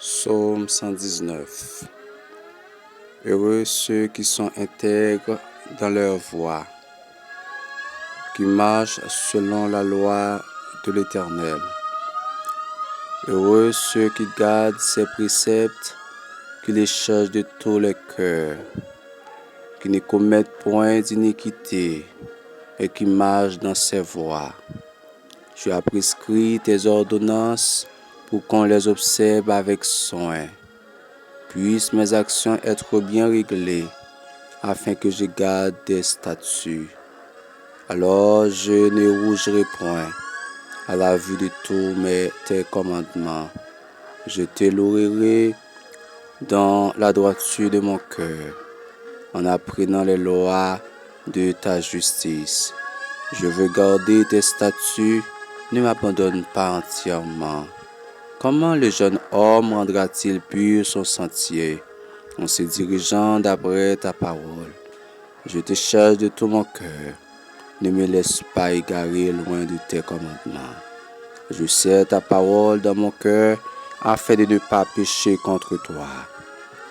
Psaume 119. Heureux ceux qui sont intègres dans leur voie, qui marchent selon la loi de l'Éternel. Heureux ceux qui gardent ses préceptes, qui les cherchent de tout leur cœur, qui ne commettent point d'iniquité et qui marchent dans ses voies. Tu as prescrit tes ordonnances pour qu'on les observe avec soin. Puissent mes actions être bien réglées, afin que je garde tes statuts. Alors je ne rougirai point à la vue de tous tes commandements. Je te louerai dans la droiture de mon cœur, en apprenant les lois de ta justice. Je veux garder tes statuts, ne m'abandonne pas entièrement. Comment le jeune homme rendra-t-il pur son sentier en se dirigeant d'après ta parole? Je te cherche de tout mon cœur. Ne me laisse pas égarer loin de tes commandements. Je serre ta parole dans mon cœur afin de ne pas pécher contre toi.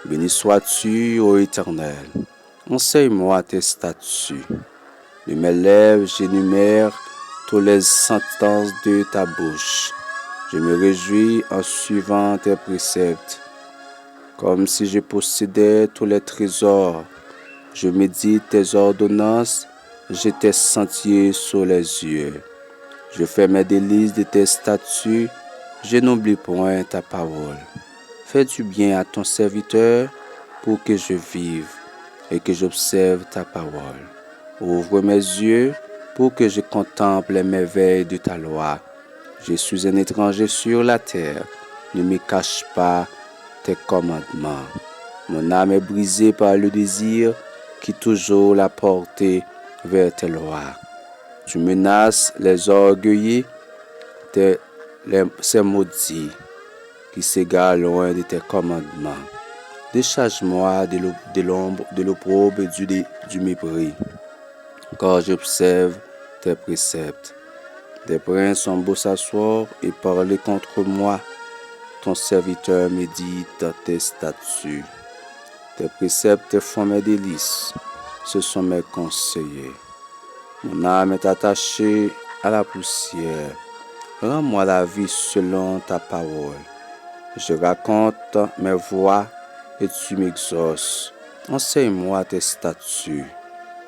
Béni sois-tu, ô Éternel. Enseigne-moi tes statuts. De mes lèvres, j'énumère toutes les sentences de ta bouche. Je me réjouis en suivant tes préceptes, comme si je possédais tous les trésors. Je médite tes ordonnances, j'ai tes sentiers sous les yeux. Je fais mes délices de tes statuts, je n'oublie point ta parole. Fais du bien à ton serviteur pour que je vive et que j'observe ta parole. Ouvre mes yeux pour que je contemple les merveilles de ta loi. Je suis un étranger sur la terre, ne me cache pas tes commandements. Mon âme est brisée par le désir qui toujours la portée vers tes lois. Tu menaces les orgueilleux, ces maudits qui s'égarent loin de tes commandements. Décharge-moi de l'opprobre et du mépris, car j'observe tes préceptes. Des princes ont beau s'asseoir et parler contre moi. Ton serviteur médite tes statuts. Tes préceptes font mes délices. Ce sont mes conseillers. Mon âme est attachée à la poussière. Rends-moi la vie selon ta parole. Je raconte mes voies et tu m'exauces. Enseigne-moi tes statuts.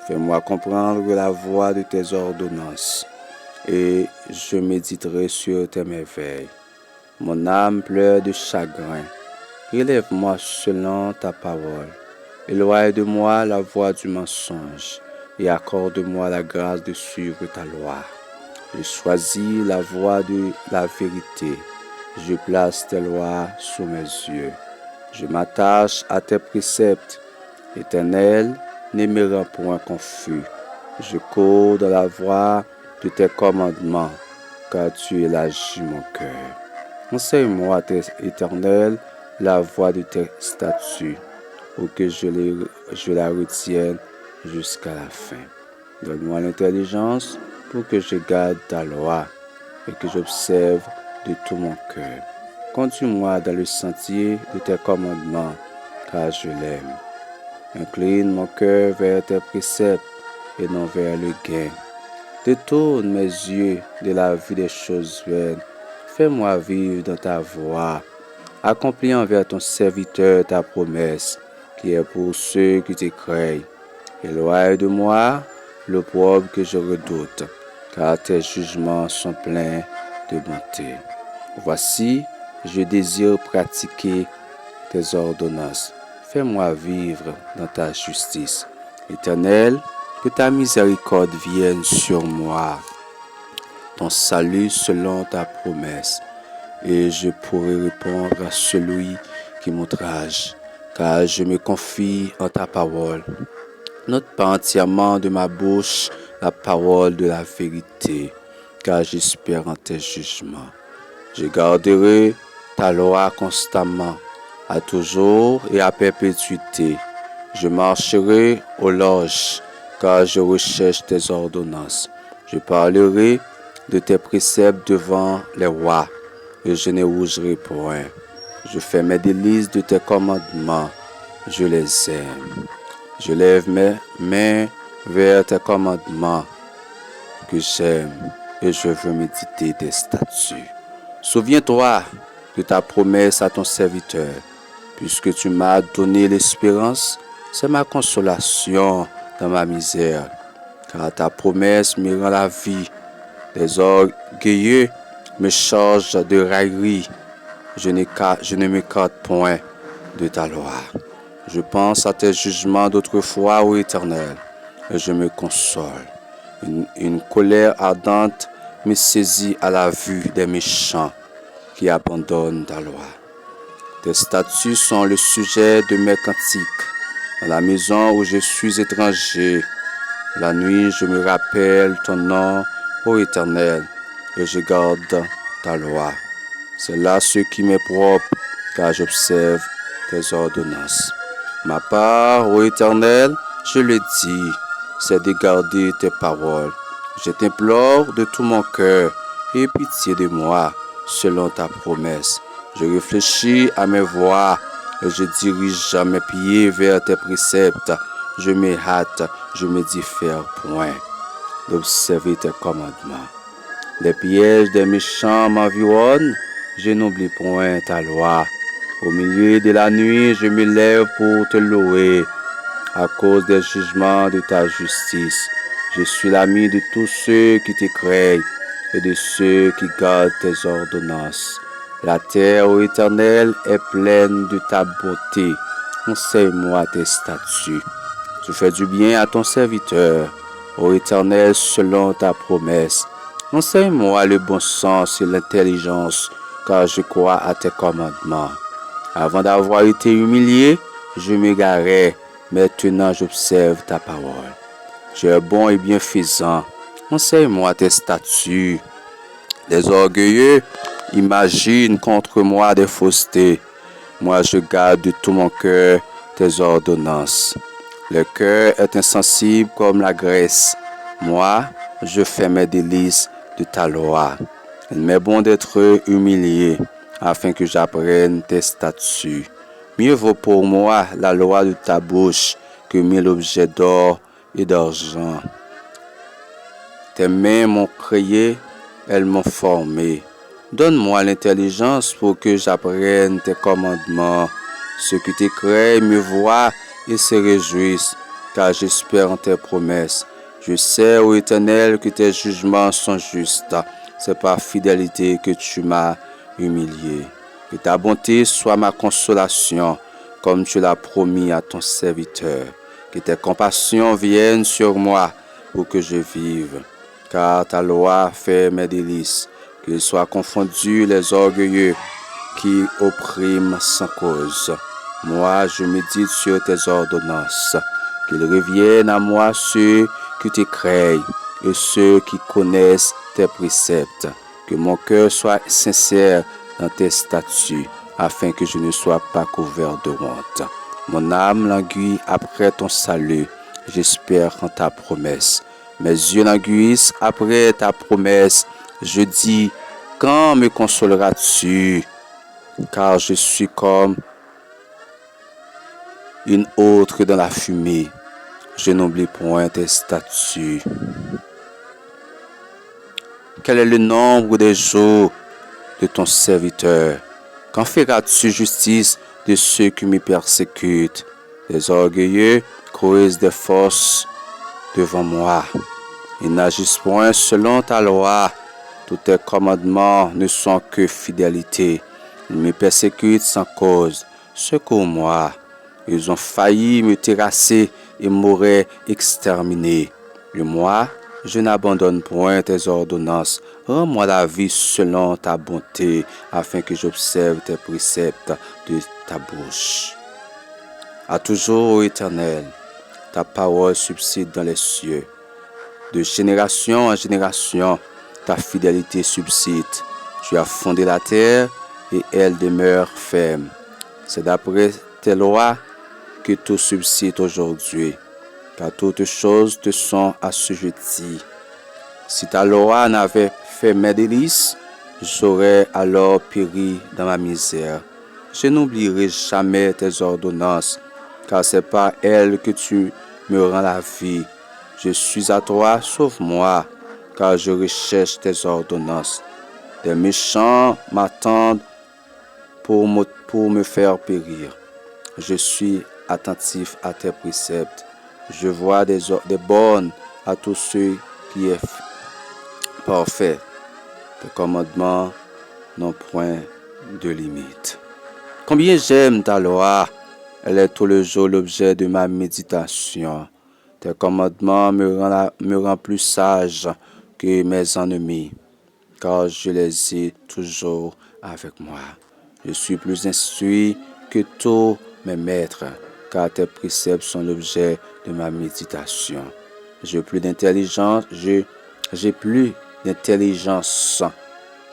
Fais-moi comprendre la voie de tes ordonnances. Et je méditerai sur tes merveilles. Mon âme pleure de chagrin. Relève-moi selon ta parole. Éloigne de moi la voie du mensonge et accorde-moi la grâce de suivre ta loi. Je choisis la voie de la vérité. Je place tes lois sous mes yeux. Je m'attache à tes préceptes. Éternel, ne me rends point confus. Je cours dans la voie de tes commandements, car tu élargis mon cœur. Enseigne-moi, Éternel, la voie de tes statuts, pour que je la retienne jusqu'à la fin. Donne-moi l'intelligence pour que je garde ta loi et que j'observe de tout mon cœur. Conduis-moi dans le sentier de tes commandements, car je l'aime. Incline mon cœur vers tes préceptes et non vers le gain. Détourne mes yeux de la vue des choses vaines. Fais-moi vivre dans ta voie. Accomplis envers ton serviteur ta promesse, qui est pour ceux qui te craignent. Éloigne de moi l'opprobre que je redoute, car tes jugements sont pleins de bonté. Voici, je désire pratiquer tes ordonnances. Fais-moi vivre dans ta justice. Éternel, que ta miséricorde vienne sur moi, ton salut selon ta promesse, et je pourrai répondre à celui qui m'outrage, car je me confie en ta parole. N'ôte pas entièrement de ma bouche la parole de la vérité, car j'espère en tes jugements. Je garderai ta loi constamment, à toujours et à perpétuité. Je marcherai aux loges, car je recherche tes ordonnances. Je parlerai de tes préceptes devant les rois, et je ne rougirai point. Je fais mes délices de tes commandements. Je les aime. Je lève mes mains vers tes commandements que j'aime et je veux méditer tes statuts. Souviens-toi de ta promesse à ton serviteur. Puisque tu m'as donné l'espérance, c'est ma consolation dans ma misère. Car ta promesse me rend la vie. Les orgueilleux me chargent de raillerie. Je ne m'écarte point de ta loi. Je pense à tes jugements d'autrefois, ô Éternel, et je me console. Une colère ardente me saisit à la vue des méchants qui abandonnent ta loi. Tes statuts sont le sujet de mes cantiques. Dans la maison où je suis étranger, la nuit je me rappelle ton nom, ô Éternel, et je garde ta loi. C'est là ce qui m'est propre, car j'observe tes ordonnances. Ma part, ô Éternel, je le dis, c'est de garder tes paroles. Je t'implore de tout mon cœur, aie pitié de moi, selon ta promesse. Je réfléchis à mes voies et je dirige mes pieds vers tes préceptes. Je me hâte, je me diffère point d'observer tes commandements. Les pièges des méchants m'environnent, je n'oublie point ta loi. Au milieu de la nuit, je me lève pour te louer à cause des jugements de ta justice. Je suis l'ami de tous ceux qui te craignent et de ceux qui gardent tes ordonnances. La terre, ô Éternel, est pleine de ta beauté. Enseigne-moi tes statuts. Tu fais du bien à ton serviteur, ô Éternel, selon ta promesse. Enseigne-moi le bon sens et l'intelligence, car je crois à tes commandements. Avant d'avoir été humilié, je m'égarais. Maintenant, j'observe ta parole. Tu es bon et bienfaisant. Enseigne-moi tes statuts. Les orgueilleux imaginent contre moi des faussetés. Moi, je garde de tout mon cœur tes ordonnances. Le cœur est insensible comme la graisse. Moi, je fais mes délices de ta loi. Il m'est bon d'être humilié, afin que j'apprenne tes statuts. Mieux vaut pour moi la loi de ta bouche que 1000 objets d'or et d'argent. Tes mains m'ont créé, elles m'ont formé. Donne-moi l'intelligence pour que j'apprenne tes commandements. Ceux qui te craignent me voient et se réjouissent, car j'espère en tes promesses. Je sais, ô Éternel, que tes jugements sont justes. C'est par fidélité que tu m'as humilié. Que ta bonté soit ma consolation, comme tu l'as promis à ton serviteur. Que tes compassions viennent sur moi pour que je vive. Car ta loi fait mes délices. Qu'ils soient confondus les orgueilleux qui oppriment sans cause. Moi, je médite sur tes ordonnances. Qu'ils reviennent à moi ceux qui te craignent et ceux qui connaissent tes préceptes. Que mon cœur soit sincère dans tes statuts, afin que je ne sois pas couvert de honte. Mon âme languit après ton salut. J'espère en ta promesse. Mes yeux languissent après ta promesse. Je dis, quand me consoleras-tu? Car je suis comme une autre dans la fumée. Je n'oublie point tes statuts. Quel est le nombre des jours de ton serviteur? Quand feras-tu justice de ceux qui me persécutent? Les orgueilleux creusent des fosses devant moi. Ils n'agissent point selon ta loi. Tous tes commandements ne sont que fidélité. Ils me persécutent sans cause. Secours-moi. Ils ont failli me terrasser et m'auraient exterminé. Et moi, je n'abandonne point tes ordonnances. Rends-moi la vie selon ta bonté, afin que j'observe tes préceptes de ta bouche. À toujours, ô Éternel, ta parole subsiste dans les cieux. De génération en génération, ta fidélité subsiste. Tu as fondé la terre et elle demeure ferme. C'est d'après tes lois que tout subsiste aujourd'hui, car toutes choses te sont assujetties. Si ta loi n'avait fait mes délices, j'aurais alors péri dans ma misère. Je n'oublierai jamais tes ordonnances, car c'est par elles que tu me rends la vie. Je suis à toi, sauve-moi, car je recherche tes ordonnances. Des méchants m'attendent pour me faire périr. Je suis attentif à tes préceptes. Je vois des bornes à tous ceux qui est parfait. Tes commandements n'ont point de limite. Combien j'aime ta loi, elle est tout le jour l'objet de ma méditation. Tes commandements me rendent plus sage que mes ennemis, car je les ai toujours avec moi. Je suis plus instruit que tous mes maîtres, car tes préceptes sont l'objet de ma méditation. J'ai plus d'intelligence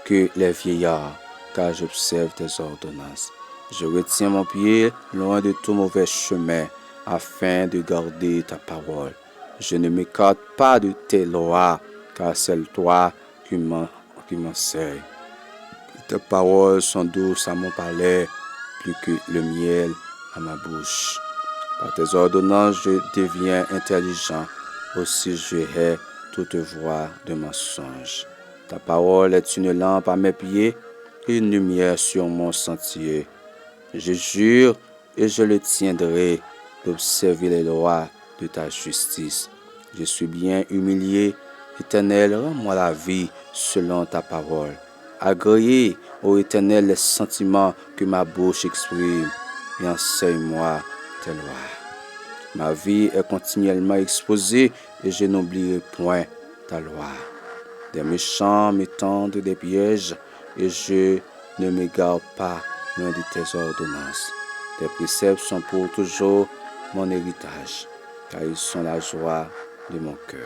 que les vieillards, car j'observe tes ordonnances. Je retiens mon pied loin de tout mauvais chemin, afin de garder ta parole. Je ne m'écarte pas de tes lois, car c'est toi qui m'enseignes. Tes paroles sont douces à mon palais, plus que le miel à ma bouche. Par tes ordonnances, je deviens intelligent. Aussi je hais toute voix de mensonge. Ta parole est une lampe à mes pieds et une lumière sur mon sentier. Je jure et je le tiendrai d'observer les lois de ta justice. Je suis bien humilié. Éternel, rends-moi la vie selon ta parole. Agréez, ô Éternel, les sentiments que ma bouche exprime et enseigne-moi tes lois. Ma vie est continuellement exposée et je n'oublierai point ta loi. Des méchants m'étendent des pièges et je ne m'égare pas loin de tes ordonnances. Tes préceptes sont pour toujours mon héritage, car ils sont la joie de mon cœur.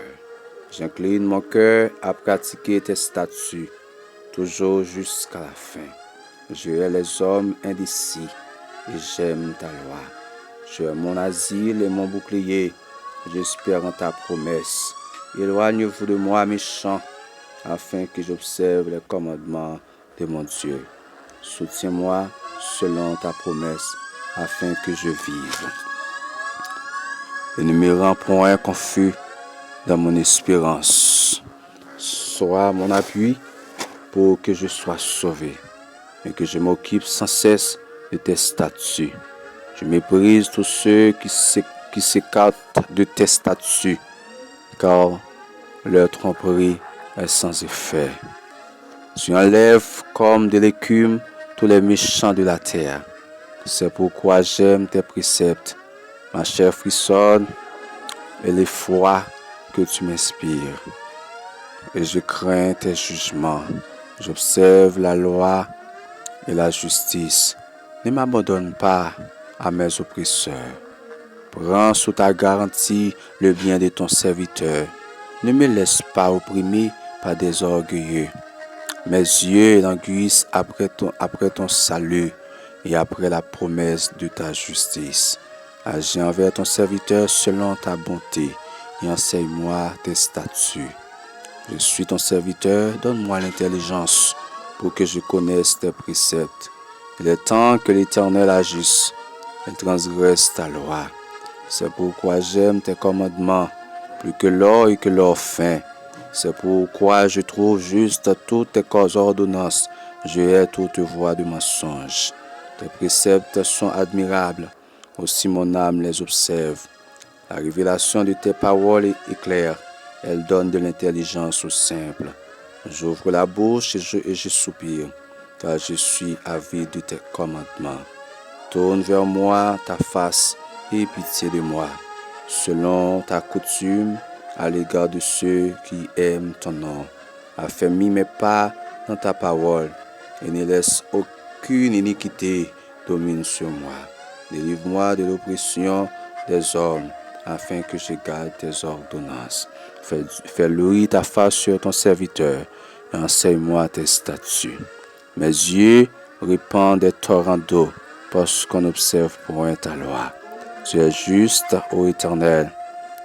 J'incline mon cœur à pratiquer tes statuts, toujours jusqu'à la fin. Je hais les hommes indécis et j'aime ta loi. Tu es mon asile et mon bouclier. J'espère en ta promesse. Éloigne-vous de moi, méchant, afin que j'observe les commandements de mon Dieu. Soutiens-moi selon ta promesse, afin que je vive. Et ne me rends point confus dans mon espérance. Sois mon appui pour que je sois sauvé et que je m'occupe sans cesse de tes statuts. Je méprise tous ceux qui s'écartent de tes statuts, car leur tromperie est sans effet. Tu enlèves comme de l'écume tous les méchants de la terre. C'est pourquoi j'aime tes préceptes. Ma chair frissonne et l'effroi que tu m'inspires. Et je crains tes jugements. J'observe la loi et la justice. Ne m'abandonne pas à mes oppresseurs. Prends sous ta garantie le bien de ton serviteur. Ne me laisse pas opprimer par des orgueilleux. Mes yeux languissent après ton salut et après la promesse de ta justice. Agis envers ton serviteur selon ta bonté et enseigne-moi tes statuts. Je suis ton serviteur, donne-moi l'intelligence pour que je connaisse tes préceptes. Il est temps que l'Éternel agisse. Elle transgresse ta loi. C'est pourquoi j'aime tes commandements, plus que l'or et que l'or fin. C'est pourquoi je trouve juste toutes tes ordonnances. Je hais toute voie de mensonge. Tes préceptes sont admirables. Aussi mon âme les observe. La révélation de tes paroles est claire. Elle donne de l'intelligence aux simples. J'ouvre la bouche et je soupire, car je suis avide de tes commandements. Tourne vers moi ta face et aie pitié de moi, selon ta coutume à l'égard de ceux qui aiment ton nom. Affermis mes pas dans ta parole et ne laisse aucune iniquité domine sur moi. Délivre-moi de l'oppression des hommes, afin que je garde tes ordonnances. Fais louer ta face sur ton serviteur et enseigne-moi tes statuts. Mes yeux répandent des torrents d'eau parce qu'on observe point ta loi. Tu es juste, ô Éternel,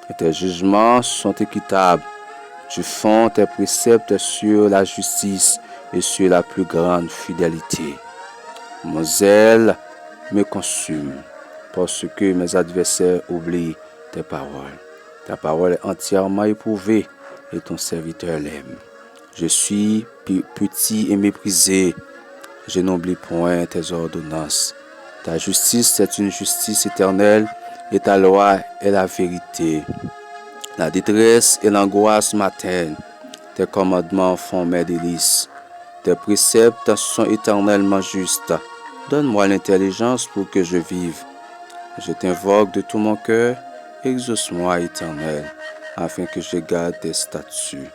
et tes jugements sont équitables. Tu fondes tes préceptes sur la justice et sur la plus grande fidélité. Mon zèle me consume parce que mes adversaires oublient tes paroles. Ta parole est entièrement éprouvée et ton serviteur l'aime. Je suis petit et méprisé. Je n'oublie point tes ordonnances. Ta justice est une justice éternelle et ta loi est la vérité. La détresse et l'angoisse m'atteignent. Tes commandements font mes délices. Tes préceptes sont éternellement justes. Donne-moi l'intelligence pour que je vive. Je t'invoque de tout mon cœur. Exauce-moi, Éternel, afin que je garde tes statuts.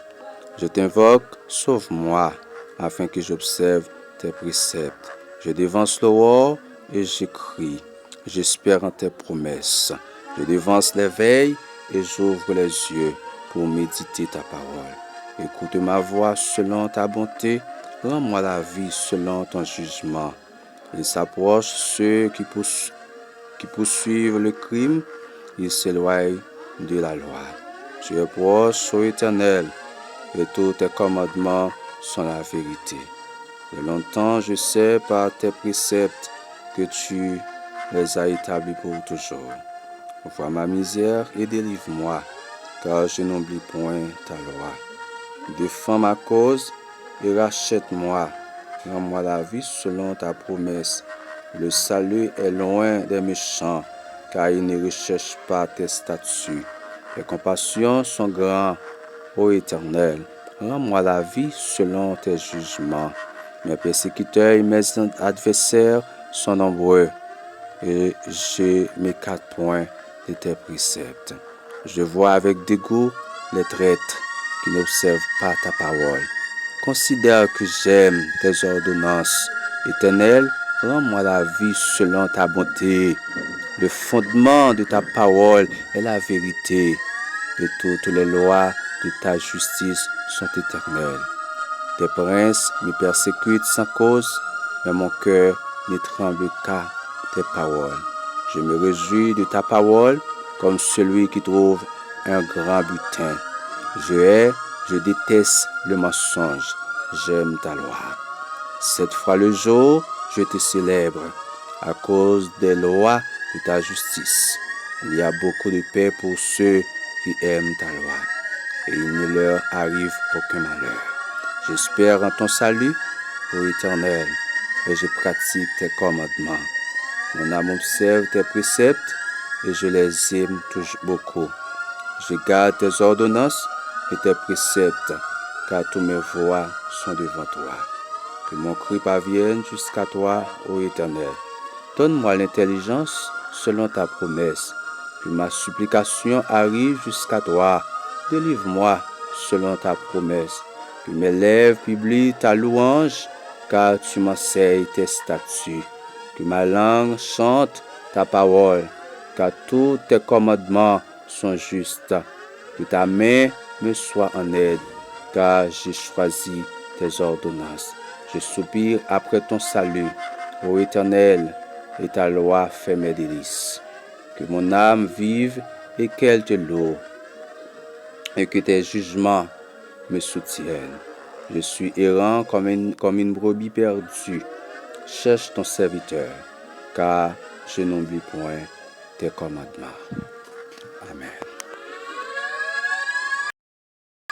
Je t'invoque, sauve-moi, afin que j'observe tes préceptes. Je dévance l'aurore et j'écris. J'espère en tes promesses. Je dévance les veilles et j'ouvre les yeux pour méditer ta parole. Écoute ma voix selon ta bonté. Rends-moi la vie selon ton jugement. Il s'approche ceux qui poursuivent le crime. Ils s'éloignent de la loi. Tu es proche, ô Éternel, et tous tes commandements sont la vérité. De longtemps, je sais par tes préceptes que tu les as établis pour toujours. Vois ma misère et délivre-moi, car je n'oublie point ta loi. Défends ma cause et rachète-moi. Rends-moi la vie selon ta promesse. Le salut est loin des méchants, car ils ne recherchent pas tes statuts. Les compassions sont grandes, ô Éternel. Rends-moi la vie selon tes jugements. Mes persécuteurs et mes adversaires sont nombreux, et je m'écarte point de tes préceptes. Je vois avec dégoût les traîtres qui n'observent pas ta parole. Considère que j'aime tes ordonnances. Éternel, rends-moi la vie selon ta bonté. Le fondement de ta parole est la vérité, et toutes les lois de ta justice sont éternelles. Tes princes me persécutent sans cause, mais mon cœur ne tremble qu'à tes paroles. Je me réjouis de ta parole comme celui qui trouve un grand butin. Je déteste le mensonge. J'aime ta loi. 7 fois le jour, je te célèbre à cause des lois de ta justice. Il y a beaucoup de paix pour ceux qui aiment ta loi, et il ne leur arrive aucun malheur. J'espère en ton salut, ô Éternel, et je pratique tes commandements. Mon âme observe tes préceptes, et je les aime toujours beaucoup. Je garde tes ordonnances et tes préceptes, car tous mes voies sont devant toi. Que mon cri parvienne jusqu'à toi, ô Éternel. Donne-moi l'intelligence selon ta promesse. Que ma supplication arrive jusqu'à toi. Délivre-moi selon ta promesse. Que mes lèvres publient ta louange, car tu m'enseignes tes statuts. Que ma langue chante ta parole, car tous tes commandements sont justes. Que ta main me soit en aide, car j'ai choisi tes ordonnances. Je soupire après ton salut, ô Éternel, et ta loi fait mes délices. Que mon âme vive et qu'elle te loue, et que tes jugements me soutiennent. Je suis errant comme une brebis perdue. Cherche ton serviteur, car je n'oublie point tes commandements.